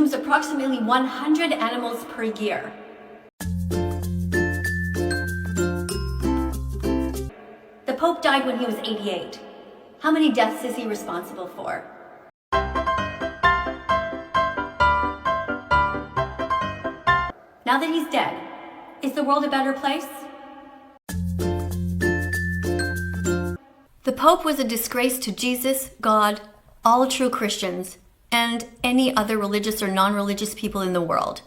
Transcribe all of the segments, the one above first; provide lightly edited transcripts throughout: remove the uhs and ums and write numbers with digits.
consumes approximately 100 animals per year. The Pope died when he was 88. How many deaths is he responsible for? Now that he's dead, is the world a better place? The Pope was a disgrace to Jesus, God, all true Christians, and any other religious or non-religious people in the world.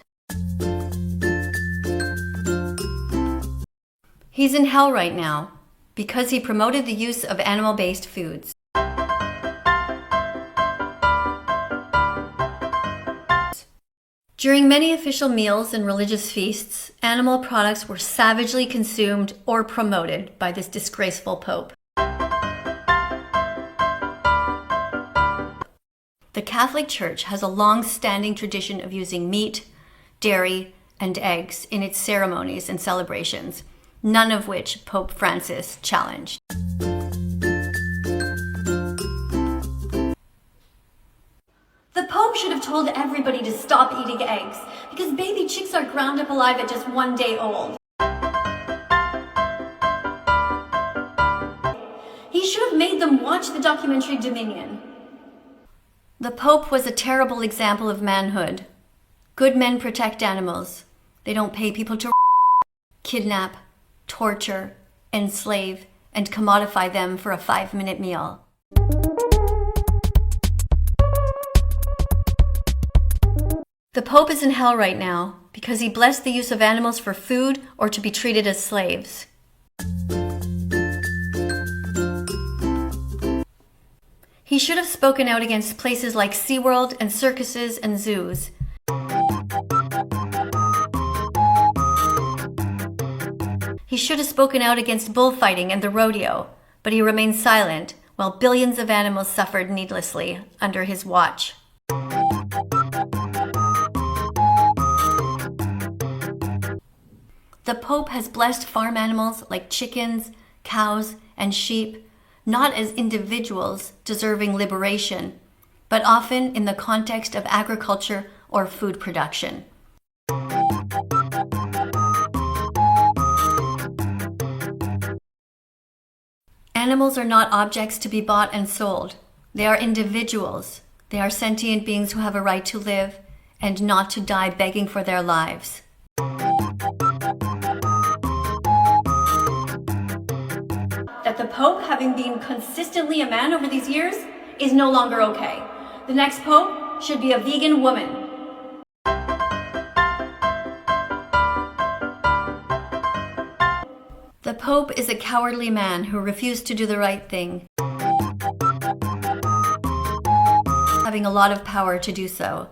He's in hell right now because he promoted the use of animal-based foods. During many official meals and religious feasts, animal products were savagely consumed or promoted by this disgraceful Pope. The Catholic Church has a long-standing tradition of using meat, dairy, and eggs in its ceremonies and celebrations, none of which Pope Francis challenged. The Pope should have told everybody to stop eating eggs because baby chicks are ground up alive at just 1 day old. He should have made them watch the documentary Dominion. The Pope was a terrible example of manhood. Good men protect animals. They don't pay people to kidnap, torture, enslave, and commodify them for a 5-minute meal. The Pope is in hell right now because he blessed the use of animals for food or to be treated as slaves. He should have spoken out against places like SeaWorld and circuses and zoos. He should have spoken out against bullfighting and the rodeo, but he remained silent while billions of animals suffered needlessly under his watch. The Pope has blessed farm animals like chickens, cows, and sheep, not as individuals deserving liberation, but often in the context of agriculture or food production. Animals are not objects to be bought and sold. They are individuals. They are sentient beings who have a right to live and not to die begging for their lives. That the Pope, having been consistently a man over these years, is no longer okay. The next Pope should be a vegan woman. The Pope is a cowardly man who refused to do the right thing, having a lot of power to do so.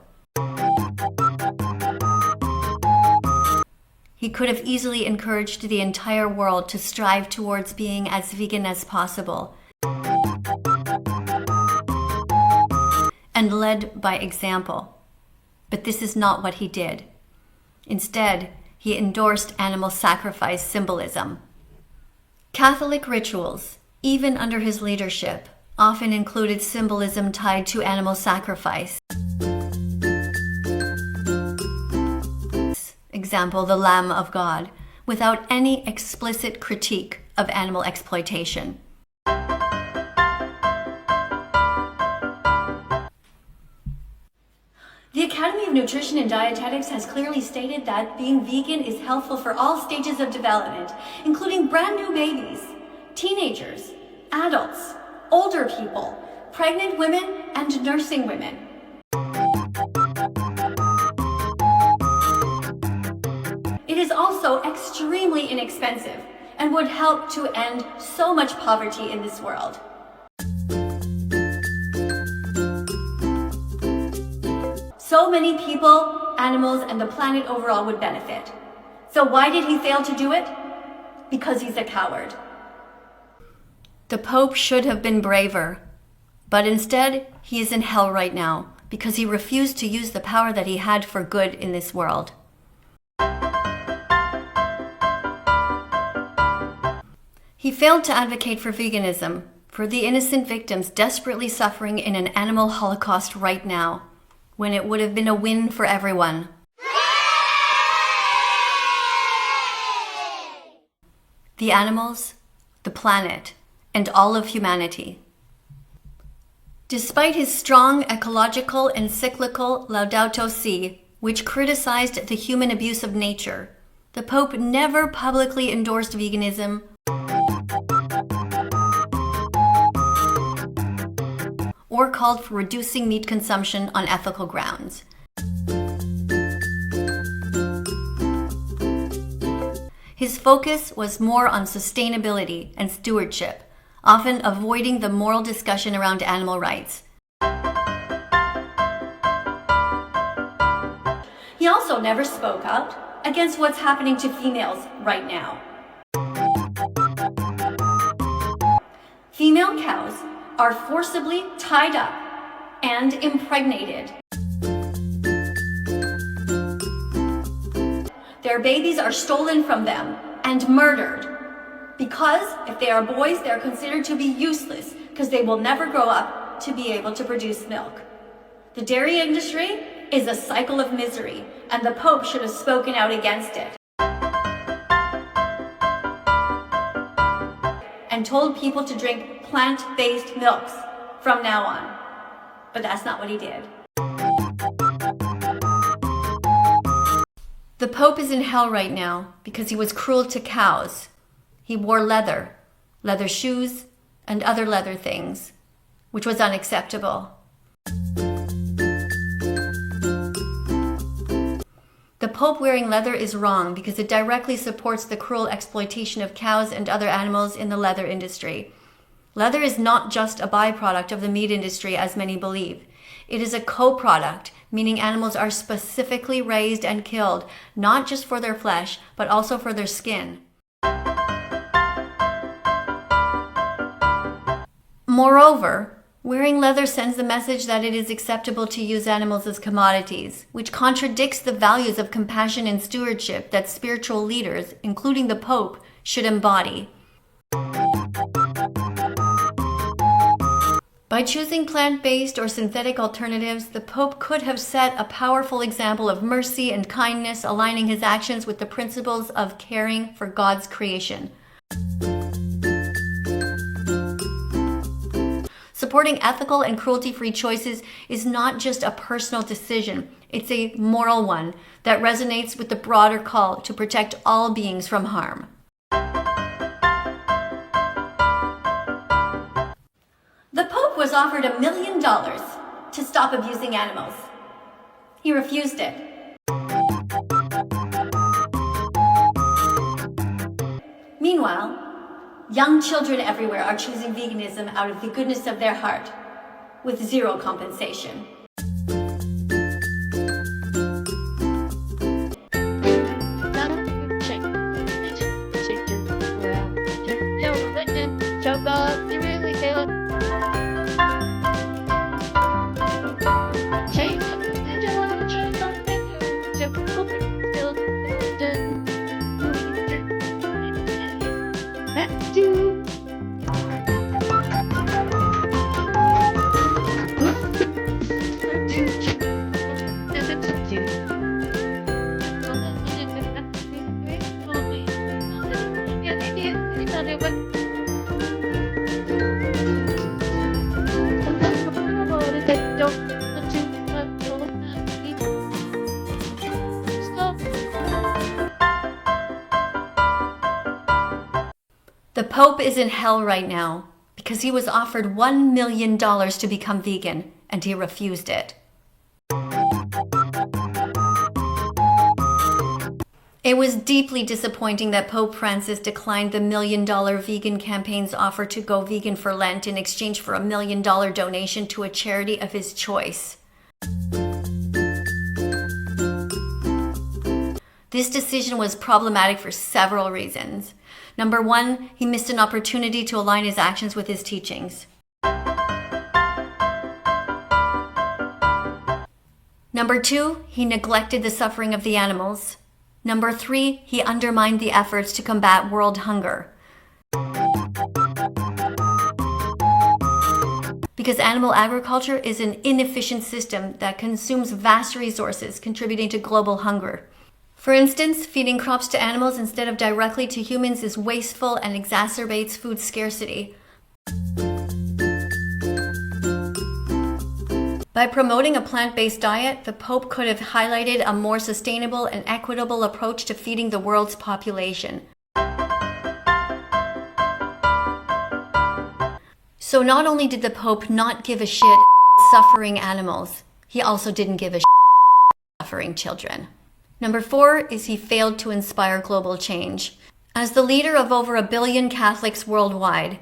He could have easily encouraged the entire world to strive towards being as vegan as possible and led by example. But this is not what he did. Instead, he endorsed animal sacrifice symbolism. Catholic rituals, even under his leadership, often included symbolism tied to animal sacrifice. Example, the Lamb of God, without any explicit critique of animal exploitation. The Academy of Nutrition and Dietetics has clearly stated that being vegan is healthful for all stages of development, including brand new babies, teenagers, adults, older people, pregnant women, and nursing women. It is also extremely inexpensive and would help to end so much poverty in this world. So many people, animals, and the planet overall would benefit. So why did he fail to do it? Because he's a coward. The Pope should have been braver, but instead he is in hell right now because he refused to use the power that he had for good in this world. He failed to advocate for veganism, for the innocent victims desperately suffering in an animal holocaust right now. when it would have been a win for everyone. The animals, the planet, and all of humanity. Despite his strong ecological encyclical Laudato Si, which criticized the human abuse of nature, the Pope never publicly endorsed veganism or called for reducing meat consumption on ethical grounds. His focus was more on sustainability and stewardship, often avoiding the moral discussion around animal rights. He also never spoke out against what's happening to females right now. Female cows are forcibly tied up and impregnated. Their babies are stolen from them and murdered because if they are boys, they're considered to be useless because they will never grow up to be able to produce milk. The dairy industry is a cycle of misery, and the Pope should have spoken out against it and told people to drink plant-based milks from now on. But that's not what he did. The Pope is in hell right now because he was cruel to cows. He wore leather shoes, and other leather things, which was unacceptable. The Pope wearing leather is wrong because it directly supports the cruel exploitation of cows and other animals in the leather industry. Leather is not just a byproduct of the meat industry as many believe. It is a co-product, meaning animals are specifically raised and killed, not just for their flesh, but also for their skin. Moreover, wearing leather sends the message that it is acceptable to use animals as commodities, which contradicts the values of compassion and stewardship that spiritual leaders, including the Pope, should embody. By choosing plant-based or synthetic alternatives, the Pope could have set a powerful example of mercy and kindness, aligning his actions with the principles of caring for God's creation. Supporting ethical and cruelty-free choices is not just a personal decision, it's a moral one that resonates with the broader call to protect all beings from harm. The Pope was offered $1 million to stop abusing animals. He refused it. Meanwhile, young children everywhere are choosing veganism out of the goodness of their heart, with zero compensation. The Pope is in hell right now because he was offered $1 million to become vegan and he refused it. It was deeply disappointing that Pope Francis declined the $1 million vegan campaign's offer to go vegan for Lent in exchange for a $1 million donation to a charity of his choice. This decision was problematic for several reasons. Number one, he missed an opportunity to align his actions with his teachings. Number two, he neglected the suffering of the animals. Number three, he undermined the efforts to combat world hunger. because animal agriculture is an inefficient system that consumes vast resources, contributing to global hunger. For instance, feeding crops to animals instead of directly to humans is wasteful and exacerbates food scarcity. By promoting a plant-based diet, the Pope could have highlighted a more sustainable and equitable approach to feeding the world's population. So not only did the Pope not give a shit suffering animals, he also didn't give a shit suffering children. Number 4 is he failed to inspire global change. As the leader of over 1 billion Catholics worldwide,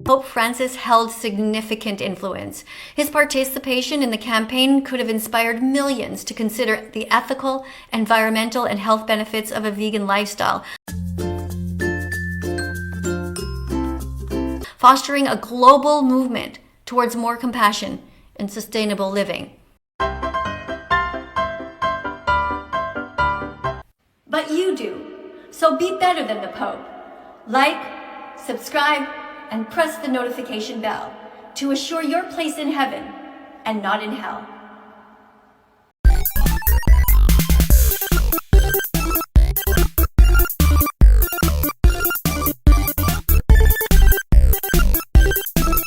Pope Francis held significant influence. His participation in the campaign could have inspired millions to consider the ethical, environmental, and health benefits of a vegan lifestyle, fostering a global movement towards more compassion and sustainable living. But you do, so be better than the Pope. Like, subscribe, and press the notification bell to assure your place in heaven and not in hell.